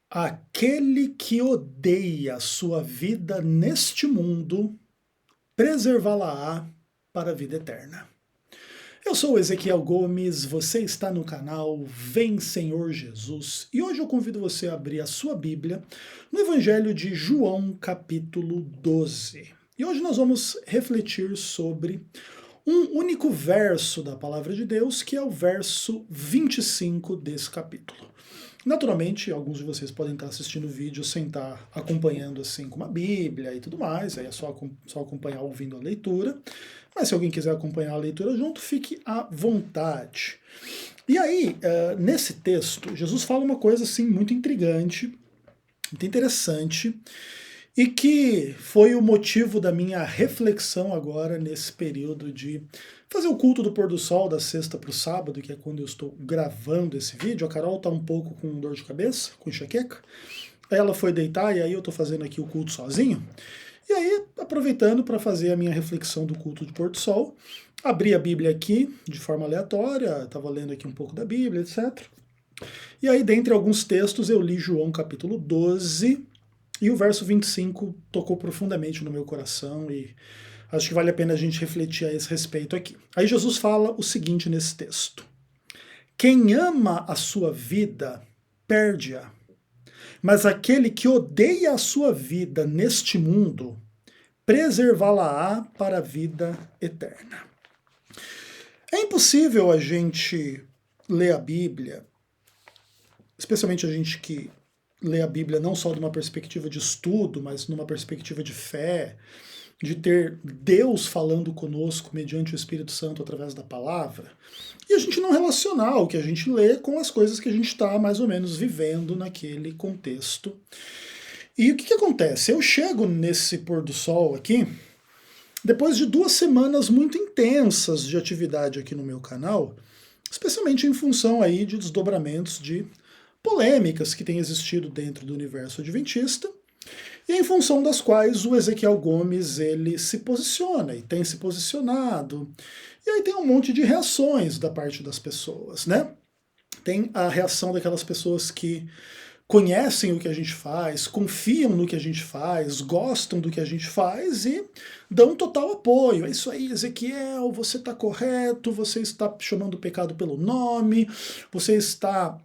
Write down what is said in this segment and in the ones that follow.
Aquele que odeia a sua vida neste mundo, preservá-la-á para a vida eterna. Eu sou o Ezequiel Gomes, você está no canal Vem Senhor Jesus, e hoje eu convido você a abrir a sua Bíblia no Evangelho de João, capítulo 12. E hoje nós vamos refletir sobre um único verso da Palavra de Deus, que é o verso 25 desse capítulo. Naturalmente, alguns de vocês podem estar assistindo o vídeo sem estar acompanhando assim com uma Bíblia e tudo mais, aí é só acompanhar ouvindo a leitura. Mas se alguém quiser acompanhar a leitura junto, fique à vontade. E aí, nesse texto, Jesus fala uma coisa assim muito intrigante, muito interessante, e que foi o motivo da minha reflexão agora nesse período de fazer o culto do pôr do sol da sexta para o sábado, que é quando eu estou gravando esse vídeo. A Carol está um pouco com dor de cabeça, com enxaqueca. Ela foi deitar e aí eu estou fazendo aqui o culto sozinho. E aí, aproveitando para fazer a minha reflexão do culto de pôr do sol, abri a Bíblia aqui de forma aleatória, estava lendo aqui um pouco da Bíblia, etc. E aí, dentre alguns textos, eu li João capítulo 12, e o verso 25 tocou profundamente no meu coração e acho que vale a pena a gente refletir a esse respeito aqui. Aí Jesus fala o seguinte nesse texto: quem ama a sua vida, perde-a. Mas aquele que odeia a sua vida neste mundo, preservá-la-á para a vida eterna. É impossível a gente ler a Bíblia, especialmente a gente que lê a Bíblia não só de uma perspectiva de estudo, mas numa perspectiva de fé, de ter Deus falando conosco mediante o Espírito Santo através da palavra, e a gente não relacionar o que a gente lê com as coisas que a gente está mais ou menos vivendo naquele contexto. E o que acontece? Eu chego nesse pôr do sol aqui, depois de 2 semanas muito intensas de atividade aqui no meu canal, especialmente em função aí de desdobramentos de polêmicas que têm existido dentro do universo adventista, e em função das quais o Ezequiel Gomes ele se posiciona e tem se posicionado. E aí tem um monte de reações da parte das pessoas, né? Tem a reação daquelas pessoas que conhecem o que a gente faz, confiam no que a gente faz, gostam do que a gente faz e dão total apoio. É isso aí, Ezequiel, você está correto, você está chamando o pecado pelo nome, você está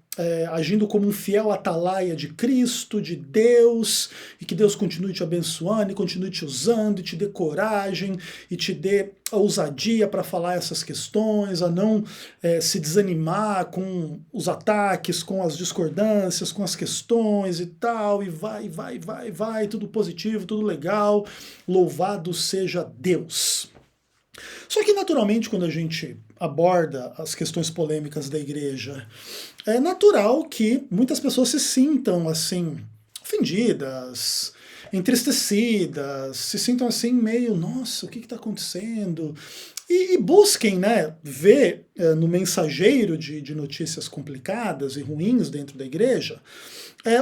agindo como um fiel atalaia de Cristo, de Deus, e que Deus continue te abençoando, e continue te usando, e te dê coragem, e te dê a ousadia para falar essas questões, a não se desanimar com os ataques, com as discordâncias, com as questões e tal, e vai, tudo positivo, tudo legal, louvado seja Deus. Só que, naturalmente, quando a gente aborda as questões polêmicas da igreja, é natural que muitas pessoas se sintam, assim, ofendidas, entristecidas, se sintam, assim, meio, nossa, o que está acontecendo? E busquem, né, ver no mensageiro de notícias complicadas e ruins dentro da igreja,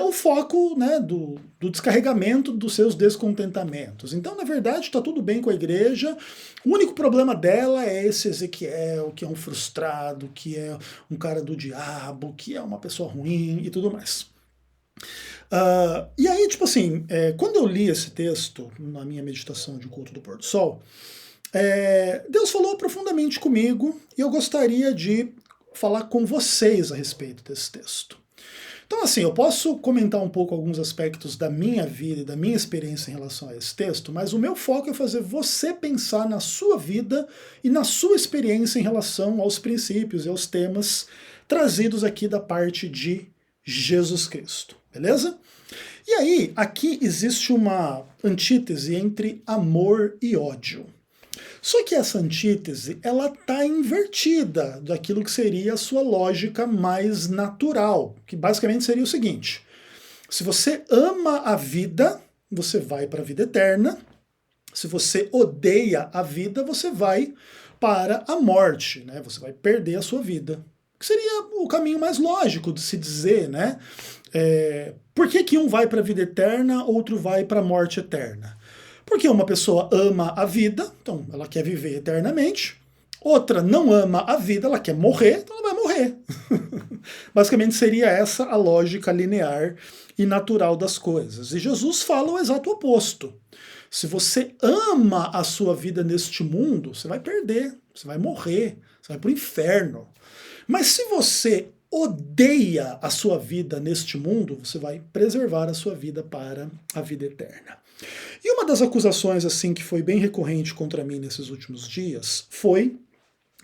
o foco, né, do descarregamento dos seus descontentamentos. Então, na verdade, está tudo bem com a igreja, o único problema dela é esse Ezequiel, que é um frustrado, que é um cara do diabo, que é uma pessoa ruim e tudo mais. E aí, tipo assim, quando eu li esse texto, na minha meditação de culto do pôr do sol, Deus falou profundamente comigo e eu gostaria de falar com vocês a respeito desse texto. Então, assim, eu posso comentar um pouco alguns aspectos da minha vida e da minha experiência em relação a esse texto, mas o meu foco é fazer você pensar na sua vida e na sua experiência em relação aos princípios e aos temas trazidos aqui da parte de Jesus Cristo, beleza? E aí, aqui existe uma antítese entre amor e ódio. Só que essa antítese, ela está invertida daquilo que seria a sua lógica mais natural, que basicamente seria o seguinte: se você ama a vida, você vai para a vida eterna. Se você odeia a vida, você vai para a morte, né? Você vai perder a sua vida. Que seria o caminho mais lógico de se dizer, né? Por que um vai para a vida eterna, outro vai para a morte eterna? Porque uma pessoa ama a vida, então ela quer viver eternamente. Outra não ama a vida, ela quer morrer, então ela vai morrer morrer. Basicamente seria essa a lógica linear e natural das coisas. E Jesus fala o exato oposto. Se você ama a sua vida neste mundo, você vai perder, você vai morrer, você vai para o inferno. Mas se você odeia a sua vida neste mundo, você vai preservar a sua vida para a vida eterna. E uma das acusações assim que foi bem recorrente contra mim nesses últimos dias foi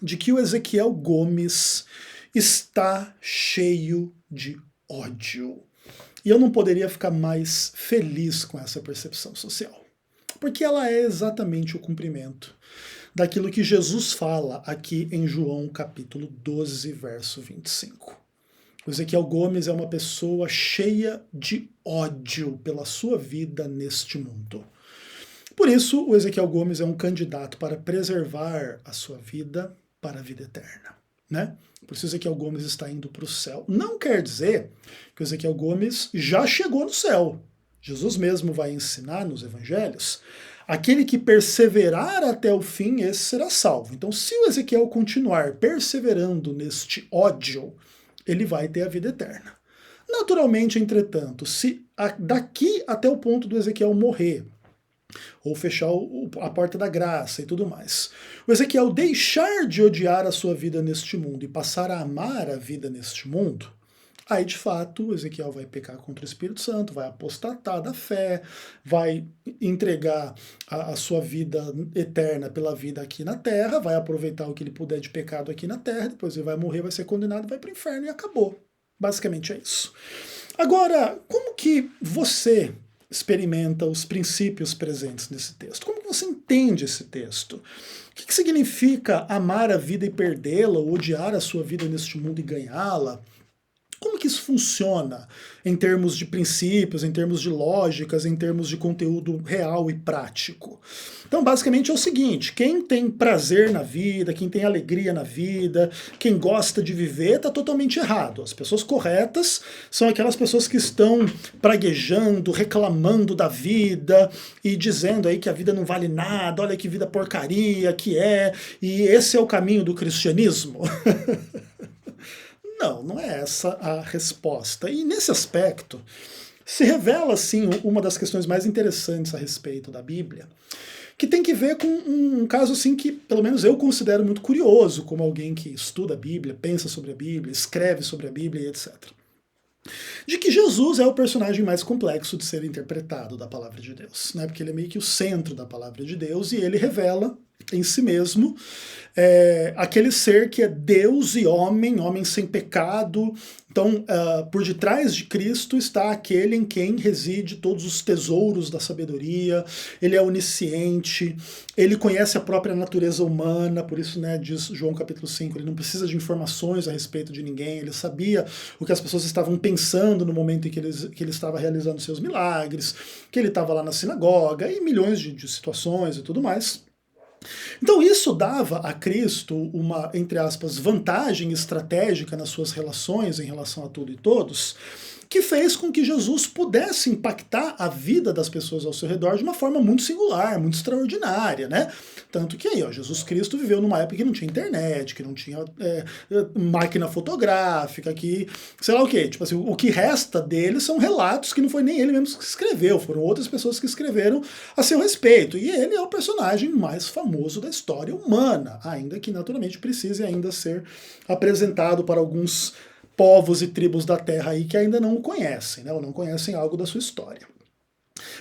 de que o Ezequiel Gomes está cheio de ódio. E eu não poderia ficar mais feliz com essa percepção social, porque ela é exatamente o cumprimento daquilo que Jesus fala aqui em João capítulo 12, verso 25. O Ezequiel Gomes é uma pessoa cheia de ódio pela sua vida neste mundo. Por isso, o Ezequiel Gomes é um candidato para preservar a sua vida para a vida eterna, né? Por isso Ezequiel Gomes está indo para o céu. Não quer dizer que o Ezequiel Gomes já chegou no céu. Jesus mesmo vai ensinar nos evangelhos: aquele que perseverar até o fim, esse será salvo. Então, se o Ezequiel continuar perseverando neste ódio, ele vai ter a vida eterna. Naturalmente, entretanto, se daqui até o ponto do Ezequiel morrer, ou fechar a porta da graça e tudo mais, o Ezequiel deixar de odiar a sua vida neste mundo e passar a amar a vida neste mundo, aí de fato o Ezequiel vai pecar contra o Espírito Santo, vai apostatar da fé, vai entregar a sua vida eterna pela vida aqui na terra, vai aproveitar o que ele puder de pecado aqui na terra, depois ele vai morrer, vai ser condenado, vai para o inferno e acabou. Basicamente é isso. Agora, como que você experimenta os princípios presentes nesse texto? Como que você entende esse texto? O que significa amar a vida e perdê-la, ou odiar a sua vida neste mundo e ganhá-la? Como que isso funciona em termos de princípios, em termos de lógicas, em termos de conteúdo real e prático? Então, basicamente é o seguinte: quem tem prazer na vida, quem tem alegria na vida, quem gosta de viver, está totalmente errado. As pessoas corretas são aquelas pessoas que estão praguejando, reclamando da vida e dizendo aí que a vida não vale nada, olha que vida porcaria que é, e esse é o caminho do cristianismo. Não, não é essa a resposta. E nesse aspecto, se revela, assim, uma das questões mais interessantes a respeito da Bíblia, que tem que ver com um caso, assim, que pelo menos eu considero muito curioso, como alguém que estuda a Bíblia, pensa sobre a Bíblia, escreve sobre a Bíblia e etc. De que Jesus é o personagem mais complexo de ser interpretado da palavra de Deus, né? Porque ele é meio que o centro da palavra de Deus e ele revela em si mesmo aquele ser que é Deus e homem, homem sem pecado. Então, por detrás de Cristo está aquele em quem reside todos os tesouros da sabedoria, ele é onisciente, ele conhece a própria natureza humana, por isso, né, diz João capítulo 5, ele não precisa de informações a respeito de ninguém, ele sabia o que as pessoas estavam pensando no momento em que ele estava realizando seus milagres, que ele estava lá na sinagoga, e milhões de situações e tudo mais. Então isso dava a Cristo uma, entre aspas, vantagem estratégica nas suas relações em relação a tudo e todos, que fez com que Jesus pudesse impactar a vida das pessoas ao seu redor de uma forma muito singular, muito extraordinária, né? Tanto que aí, ó, Jesus Cristo viveu numa época que não tinha internet, que não tinha máquina fotográfica, que sei lá o quê. Tipo assim, o que resta dele são relatos que não foi nem ele mesmo que escreveu, foram outras pessoas que escreveram a seu respeito. E ele é o personagem mais famoso da história humana, ainda que naturalmente precise ainda ser apresentado para alguns povos e tribos da terra aí que ainda não o conhecem, né, ou não conhecem algo da sua história.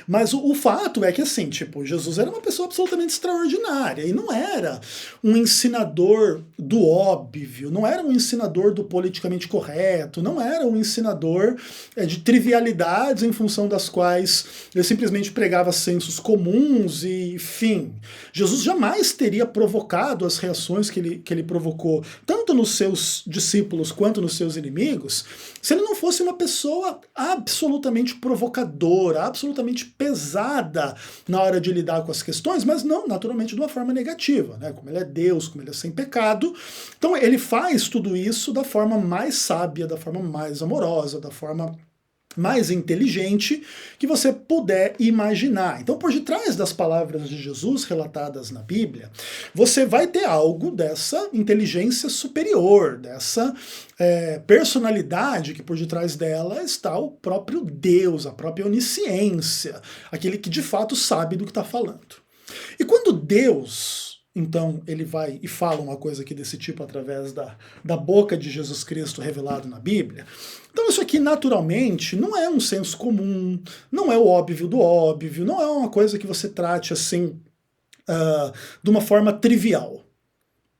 Mas o fato é que, assim, tipo, Jesus era uma pessoa absolutamente extraordinária e não era um ensinador do óbvio, não era um ensinador do politicamente correto, não era um ensinador de trivialidades em função das quais ele simplesmente pregava sensos comuns e, enfim. Jesus jamais teria provocado as reações que ele provocou, tanto nos seus discípulos quanto nos seus inimigos, se ele não fosse uma pessoa absolutamente provocadora, absolutamente pesada na hora de lidar com as questões, mas não, naturalmente, de uma forma negativa, né? Como ele é Deus, como ele é sem pecado. Então ele faz tudo isso da forma mais sábia, da forma mais amorosa, da forma mais inteligente que você puder imaginar. Então, por detrás das palavras de Jesus relatadas na Bíblia, você vai ter algo dessa inteligência superior, dessa personalidade que por detrás dela está o próprio Deus, a própria onisciência, aquele que de fato sabe do que está falando. E quando Deus, então, ele vai e fala uma coisa aqui desse tipo através da boca de Jesus Cristo revelado na Bíblia, então isso aqui naturalmente não é um senso comum, não é o óbvio do óbvio, não é uma coisa que você trate assim de uma forma trivial.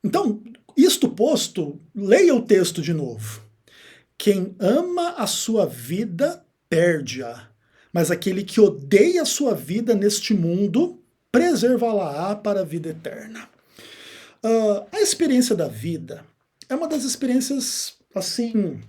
Então, isto posto, leia o texto de novo. Quem ama a sua vida, perde-a, mas aquele que odeia a sua vida neste mundo, preservá-la-á para a vida eterna. A experiência da vida é uma das experiências, assim...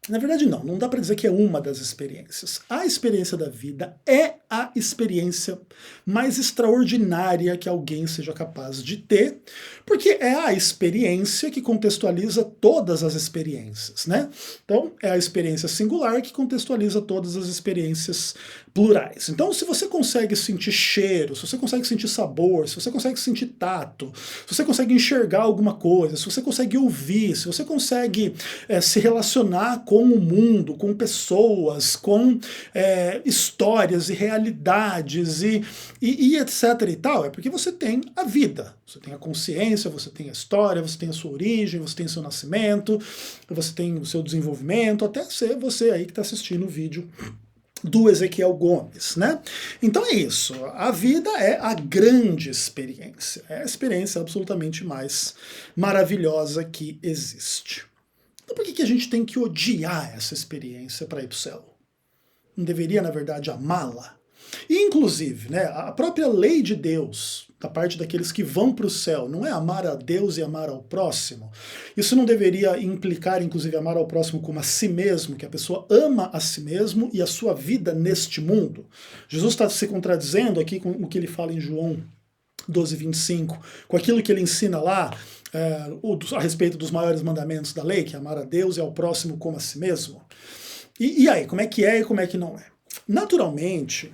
Na verdade, não dá para dizer que é uma das experiências. A experiência da vida é a experiência mais extraordinária que alguém seja capaz de ter, porque é a experiência que contextualiza todas as experiências, né? Então, é a experiência singular que contextualiza todas as experiências plurais. Então, se você consegue sentir cheiro, se você consegue sentir sabor, se você consegue sentir tato, se você consegue enxergar alguma coisa, se você consegue ouvir, se você consegue se relacionar com o mundo, com pessoas, com histórias e realidades e etc e tal, é porque você tem a vida, você tem a consciência, você tem a história, você tem a sua origem, você tem o seu nascimento, você tem o seu desenvolvimento, até ser você aí que está assistindo o vídeo do Ezequiel Gomes, né? Então é isso, a vida é a grande experiência, é a experiência absolutamente mais maravilhosa que existe. Então por que a gente tem que odiar essa experiência para ir para o céu? Não deveria, na verdade, amá-la? E, inclusive, né, a própria lei de Deus, da parte daqueles que vão para o céu, não é amar a Deus e amar ao próximo? Isso não deveria implicar, inclusive, amar ao próximo como a si mesmo, que a pessoa ama a si mesmo e a sua vida neste mundo? Jesus está se contradizendo aqui com o que ele fala em João 12:25, com aquilo que ele ensina lá a respeito dos maiores mandamentos da lei, que é amar a Deus e ao próximo como a si mesmo. E aí, como é que é e como é que não é? Naturalmente,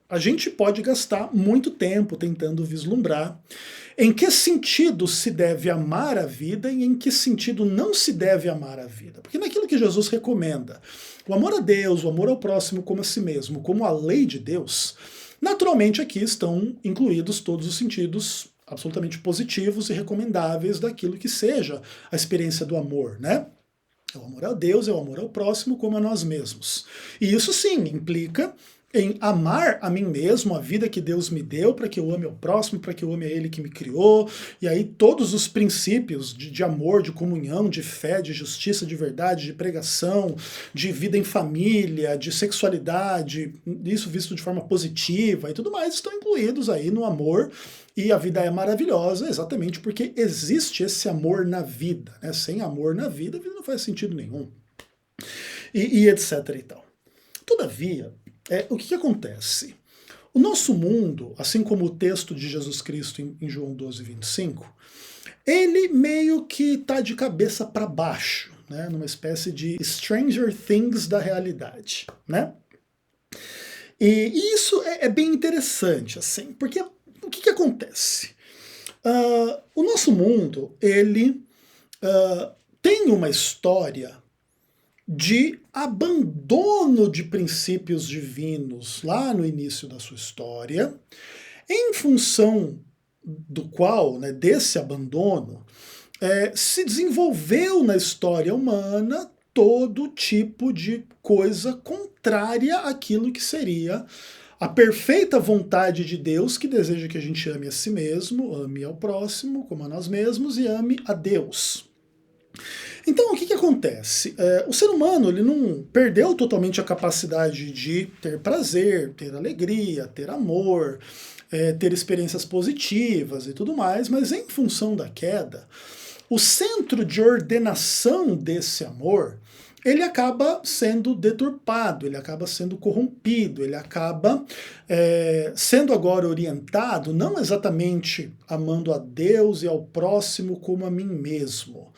a gente pode gastar muito tempo tentando vislumbrar em que sentido se deve amar a vida e em que sentido não se deve amar a vida. Porque naquilo que Jesus recomenda, o amor a Deus, o amor ao próximo como a si mesmo, como a lei de Deus, naturalmente aqui estão incluídos todos os sentidos absolutamente positivos e recomendáveis daquilo que seja a experiência do amor, né? É o amor a Deus, é o amor ao próximo como a nós mesmos. E isso sim implica em amar a mim mesmo, a vida que Deus me deu, para que eu ame ao próximo, para que eu ame a Ele que me criou, e aí todos os princípios de amor, de comunhão, de fé, de justiça, de verdade, de pregação, de vida em família, de sexualidade, isso visto de forma positiva e tudo mais, estão incluídos aí no amor. E a vida é maravilhosa exatamente porque existe esse amor na vida, né? Sem amor na vida, a vida não faz sentido nenhum. E etc e tal. Todavia, o que acontece? O nosso mundo, assim como o texto de Jesus Cristo em João 12:25, ele meio que está de cabeça para baixo, né? Numa espécie de Stranger Things da realidade, né? E isso é bem interessante, assim, porque o que acontece? O nosso mundo, ele tem uma história de abandono de princípios divinos lá no início da sua história, em função do qual, né, desse abandono, se desenvolveu na história humana todo tipo de coisa contrária àquilo que seria a perfeita vontade de Deus, que deseja que a gente ame a si mesmo, ame ao próximo como a nós mesmos e ame a Deus. Então, o que acontece? O ser humano ele não perdeu totalmente a capacidade de ter prazer, ter alegria, ter amor, ter experiências positivas e tudo mais, mas em função da queda, o centro de ordenação desse amor, ele acaba sendo deturpado, ele acaba sendo corrompido, ele acaba sendo agora orientado não exatamente amando a Deus e ao próximo como a mim mesmo,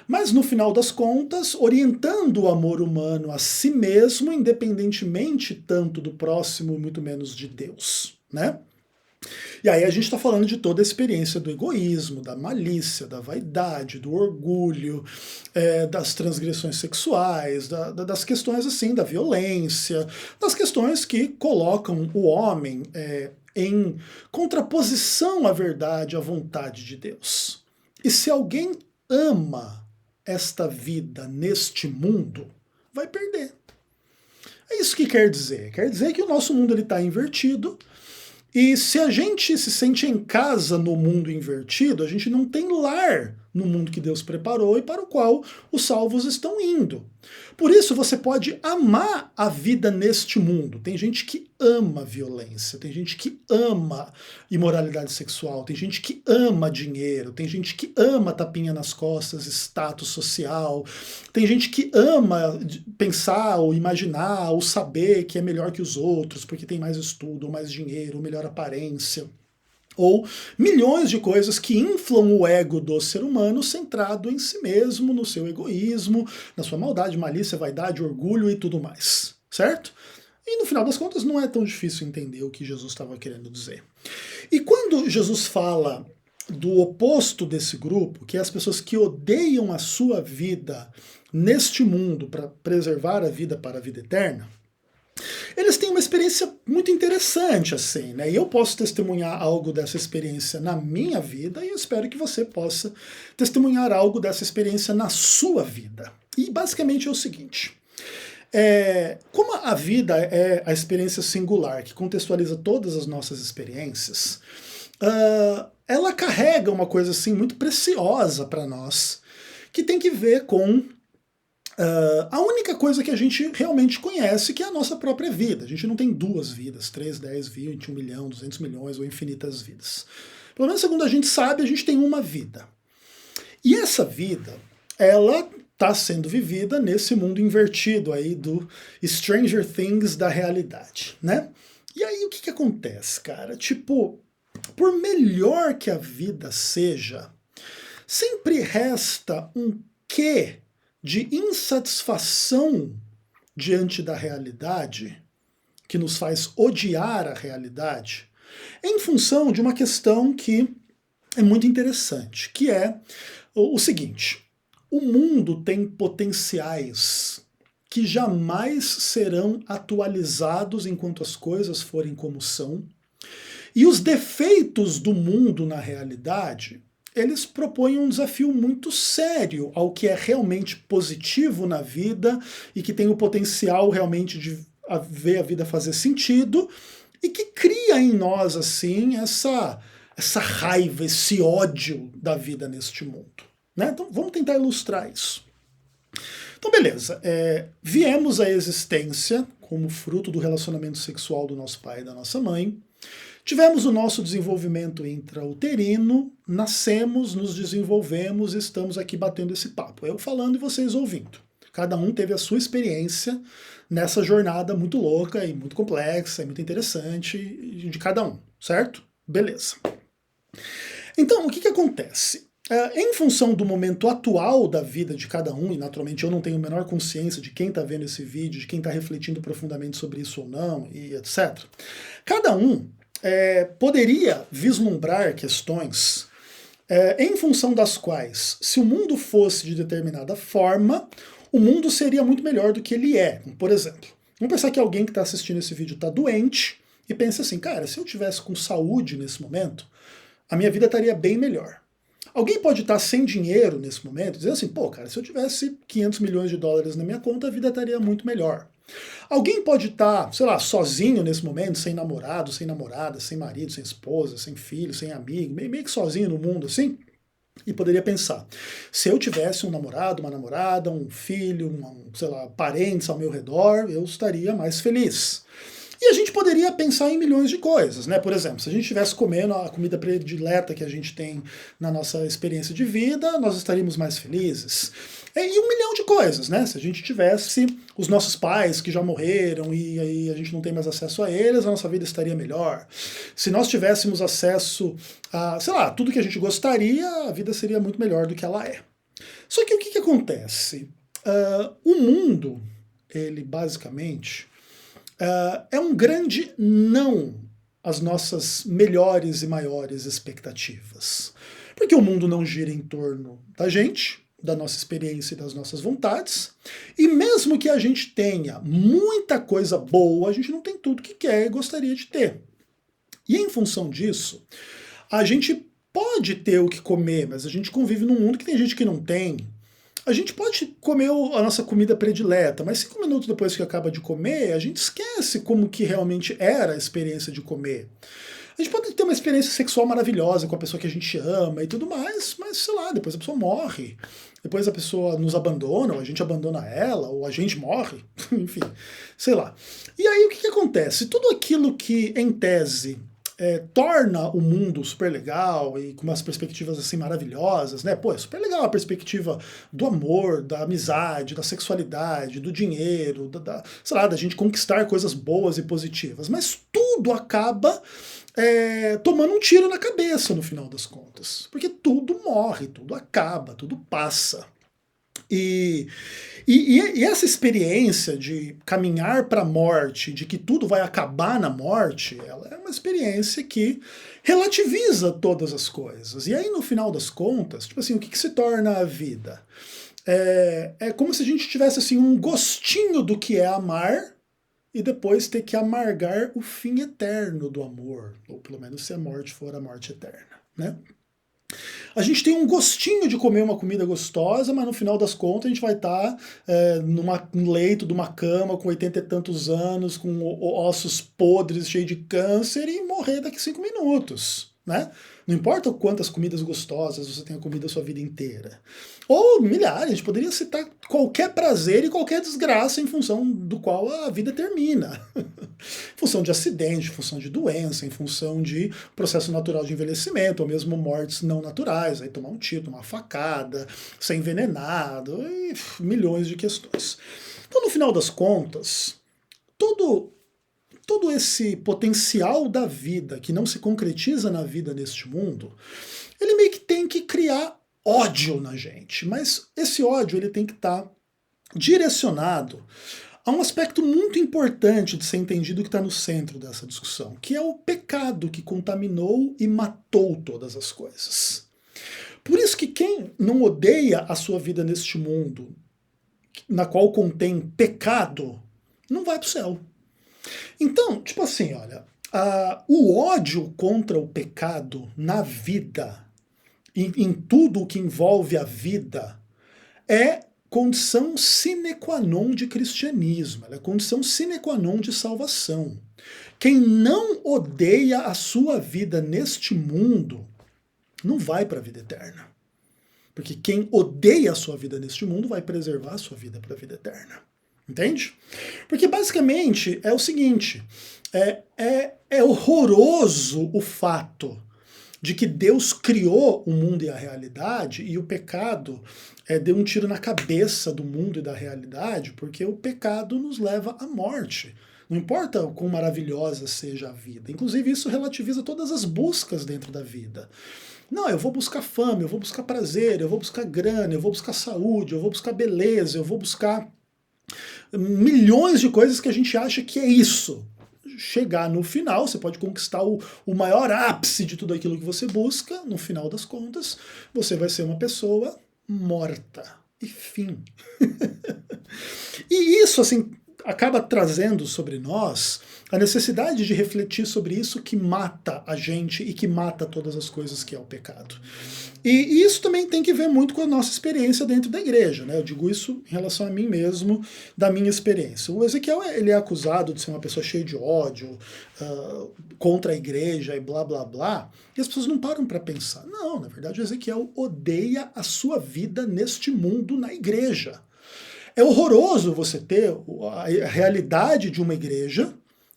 mas no final das contas orientando o amor humano a si mesmo, independentemente tanto do próximo, muito menos de Deus, né? E aí a gente está falando de toda a experiência do egoísmo, da malícia, da vaidade, do orgulho, das transgressões sexuais, das questões assim, da violência, das questões que colocam o homem em contraposição à verdade, à vontade de Deus. E se alguém ama esta vida neste mundo, vai perder. É isso que quer dizer. Quer dizer que o nosso mundo está invertido. E se a gente se sente em casa no mundo invertido, a gente não tem lar no mundo que Deus preparou e para o qual os salvos estão indo. Por isso você pode amar a vida neste mundo. Tem gente que ama violência, tem gente que ama imoralidade sexual, tem gente que ama dinheiro, tem gente que ama tapinha nas costas, status social, tem gente que ama pensar ou imaginar ou saber que é melhor que os outros porque tem mais estudo, ou mais dinheiro, ou melhor aparência. Ou milhões de coisas que inflam o ego do ser humano centrado em si mesmo, no seu egoísmo, na sua maldade, malícia, vaidade, orgulho e tudo mais, certo? E no final das contas não é tão difícil entender o que Jesus estava querendo dizer. E quando Jesus fala do oposto desse grupo, que é as pessoas que odeiam a sua vida neste mundo para preservar a vida para a vida eterna, eles têm uma experiência muito interessante, assim, né? E eu posso testemunhar algo dessa experiência na minha vida e eu espero que você possa testemunhar algo dessa experiência na sua vida. E basicamente é o seguinte: como a vida é a experiência singular que contextualiza todas as nossas experiências, ela carrega uma coisa assim muito preciosa para nós, que tem que ver com a única coisa que a gente realmente conhece, que é a nossa própria vida. A gente não tem duas vidas, 3, 10, 20, 1 milhão, 200 milhões ou infinitas vidas. Pelo menos segundo a gente sabe, a gente tem uma vida. E essa vida, ela está sendo vivida nesse mundo invertido aí do Stranger Things da realidade, né? E aí o que acontece, cara? Tipo, por melhor que a vida seja, sempre resta um quê de insatisfação diante da realidade, que nos faz odiar a realidade, em função de uma questão que é muito interessante, que é o seguinte: o mundo tem potenciais que jamais serão atualizados enquanto as coisas forem como são, e os defeitos do mundo na realidade, eles propõem um desafio muito sério ao que é realmente positivo na vida e que tem o potencial realmente de ver a vida fazer sentido e que cria em nós, assim, essa raiva, esse ódio da vida neste mundo, né? Então vamos tentar ilustrar isso. Então beleza, viemos à existência como fruto do relacionamento sexual do nosso pai e da nossa mãe. Tivemos o nosso desenvolvimento intrauterino, nascemos, nos desenvolvemos e estamos aqui batendo esse papo. Eu falando e vocês ouvindo. Cada um teve a sua experiência nessa jornada muito louca e muito complexa e muito interessante de cada um, certo? Beleza. Então, o que acontece? Em função do momento atual da vida de cada um, e naturalmente eu não tenho a menor consciência de quem está vendo esse vídeo, de quem está refletindo profundamente sobre isso ou não, e etc., cada um poderia vislumbrar questões em função das quais, se o mundo fosse de determinada forma, o mundo seria muito melhor do que ele é. Por exemplo, vamos pensar que alguém que está assistindo esse vídeo está doente e pensa assim, cara, se eu tivesse com saúde nesse momento, a minha vida estaria bem melhor. Alguém pode estar sem dinheiro nesse momento, dizendo assim, pô, cara, se eu tivesse 500 milhões de dólares na minha conta, a vida estaria muito melhor. Alguém pode estar, sei lá, sozinho nesse momento, sem namorado, sem namorada, sem marido, sem esposa, sem filho, sem amigo, meio que sozinho no mundo, assim, e poderia pensar, se eu tivesse um namorado, uma namorada, um filho, sei lá, parentes ao meu redor, eu estaria mais feliz. E a gente poderia pensar em milhões de coisas, né? Por exemplo, se a gente estivesse comendo a comida predileta que a gente tem na nossa experiência de vida, nós estaríamos mais felizes. E um milhão de coisas, né? Se a gente tivesse os nossos pais que já morreram e aí a gente não tem mais acesso a eles, a nossa vida estaria melhor. Se nós tivéssemos acesso a, sei lá, tudo que a gente gostaria, a vida seria muito melhor do que ela é. Só que o que acontece? O mundo, ele basicamente é um grande não às nossas melhores e maiores expectativas. Porque o mundo não gira em torno da gente, da nossa experiência e das nossas vontades, e mesmo que a gente tenha muita coisa boa, a gente não tem tudo que quer e gostaria de ter. E em função disso, a gente pode ter o que comer, mas a gente convive num mundo que tem gente que não tem. A gente pode comer a nossa comida predileta, mas 5 minutos depois que acaba de comer, a gente esquece como que realmente era a experiência de comer. A gente pode ter uma experiência sexual maravilhosa com a pessoa que a gente ama e tudo mais, mas sei lá, depois a pessoa morre. Depois a pessoa nos abandona, ou a gente abandona ela, ou a gente morre, enfim, sei lá. E aí o que acontece? Tudo aquilo que, em tese, torna o mundo super legal e com umas perspectivas assim maravilhosas, né? Pô, é super legal a perspectiva do amor, da amizade, da sexualidade, do dinheiro, sei lá, da gente conquistar coisas boas e positivas. Mas tudo acaba tomando um tiro na cabeça no final das contas. Porque tudo morre, tudo acaba, tudo passa. E essa experiência de caminhar para a morte, de que tudo vai acabar na morte, ela é uma experiência que relativiza todas as coisas. E aí, no final das contas, tipo assim, o que se torna a vida? É como se a gente tivesse assim, um gostinho do que é amar e depois ter que amargar o fim eterno do amor, ou pelo menos se a morte for a morte eterna, né? A gente tem um gostinho de comer uma comida gostosa, mas no final das contas a gente vai estar num leito de uma cama com 80 e tantos anos, com ossos podres, cheio de câncer e morrer daqui 5 minutos, né? Não importa quantas comidas gostosas você tenha comido a sua vida inteira. Ou milhares, a gente poderia citar qualquer prazer e qualquer desgraça em função do qual a vida termina. Em função de acidente, em função de doença, em função de processo natural de envelhecimento, ou mesmo mortes não naturais, aí tomar um tiro, tomar uma facada, ser envenenado, e milhões de questões. Então, no final das contas, todo esse potencial da vida que não se concretiza na vida neste mundo, ele meio que tem que criar ódio na gente, mas esse ódio ele tem que estar direcionado a um aspecto muito importante de ser entendido que está no centro dessa discussão, que é o pecado que contaminou e matou todas as coisas. Por isso que quem não odeia a sua vida neste mundo, na qual contém pecado, não vai para o céu. Então, tipo assim, olha, o ódio contra o pecado na vida, em tudo o que envolve a vida, é condição sine qua non de cristianismo, ela é condição sine qua non de salvação. Quem não odeia a sua vida neste mundo, não vai para a vida eterna. Porque quem odeia a sua vida neste mundo vai preservar a sua vida para a vida eterna. Entende? Porque basicamente é o seguinte, é horroroso o fato de que Deus criou o mundo e a realidade e o pecado deu um tiro na cabeça do mundo e da realidade, porque o pecado nos leva à morte. Não importa o quão maravilhosa seja a vida. Inclusive isso relativiza todas as buscas dentro da vida. Não, eu vou buscar fama, eu vou buscar prazer, eu vou buscar grana, eu vou buscar saúde, eu vou buscar beleza, eu vou buscar milhões de coisas que a gente acha que é isso. Chegar no final, você pode conquistar o maior ápice de tudo aquilo que você busca, no final das contas, você vai ser uma pessoa morta. E fim. E isso, assim, acaba trazendo sobre nós a necessidade de refletir sobre isso que mata a gente e que mata todas as coisas que é o pecado. E isso também tem que ver muito com a nossa experiência dentro da igreja, né? Eu digo isso em relação a mim mesmo, da minha experiência. O Ezequiel ele é acusado de ser uma pessoa cheia de ódio contra a igreja e blá blá blá, e as pessoas não param para pensar. Não, na verdade o Ezequiel odeia a sua vida neste mundo na igreja. É horroroso você ter a realidade de uma igreja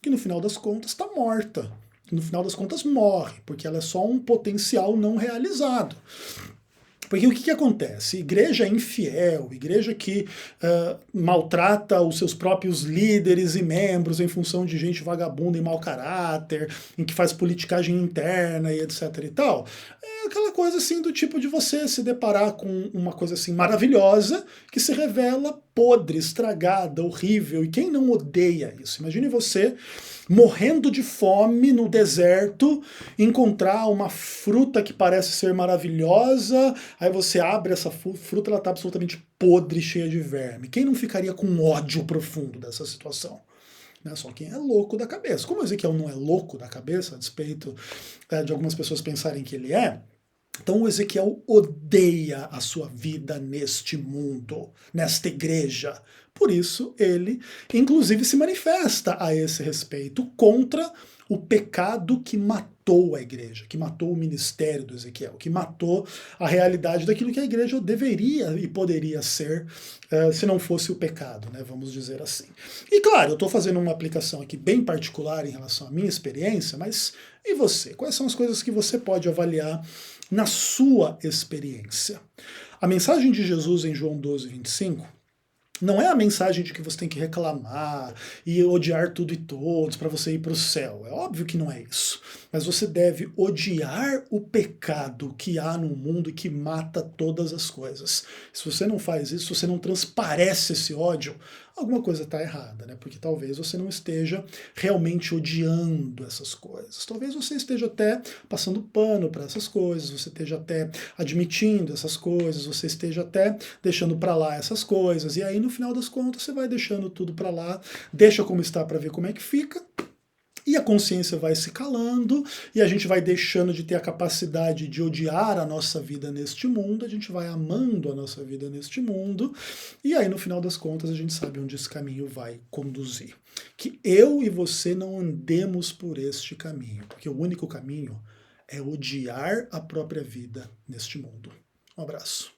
que no final das contas está morta, que no final das contas morre, porque ela é só um potencial não realizado. Porque o que acontece? Igreja infiel, igreja que maltrata os seus próprios líderes e membros em função de gente vagabunda e mau caráter, em que faz politicagem interna e etc e tal, é aquela coisa assim do tipo de você se deparar com uma coisa assim maravilhosa que se revela podre, estragada, horrível, e quem não odeia isso? Imagine você morrendo de fome no deserto, encontrar uma fruta que parece ser maravilhosa, aí você abre essa fruta, ela está absolutamente podre, cheia de verme. Quem não ficaria com ódio profundo dessa situação? Só quem é louco da cabeça. Como Ezequiel não é louco da cabeça, a despeito de algumas pessoas pensarem que ele é, então o Ezequiel odeia a sua vida neste mundo, nesta igreja. Por isso ele, inclusive, se manifesta a esse respeito contra o pecado que matou a igreja, que matou o ministério do Ezequiel, que matou a realidade daquilo que a igreja deveria e poderia ser se não fosse o pecado, né, vamos dizer assim. E claro, eu estou fazendo uma aplicação aqui bem particular em relação à minha experiência, mas e você? Quais são as coisas que você pode avaliar na sua experiência? A mensagem de Jesus em João 12, 25, não é a mensagem de que você tem que reclamar e odiar tudo e todos para você ir para o céu. É óbvio que não é isso. Mas você deve odiar o pecado que há no mundo e que mata todas as coisas. Se você não faz isso, se você não transparece esse ódio, alguma coisa está errada, né? Porque talvez você não esteja realmente odiando essas coisas. Talvez você esteja até passando pano para essas coisas, você esteja até admitindo essas coisas, você esteja até deixando para lá essas coisas. E aí, no final das contas, você vai deixando tudo para lá, deixa como está para ver como é que fica. E a consciência vai se calando, e a gente vai deixando de ter a capacidade de odiar a nossa vida neste mundo, a gente vai amando a nossa vida neste mundo, e aí no final das contas a gente sabe onde esse caminho vai conduzir. Que eu e você não andemos por este caminho, porque o único caminho é odiar a própria vida neste mundo. Um abraço.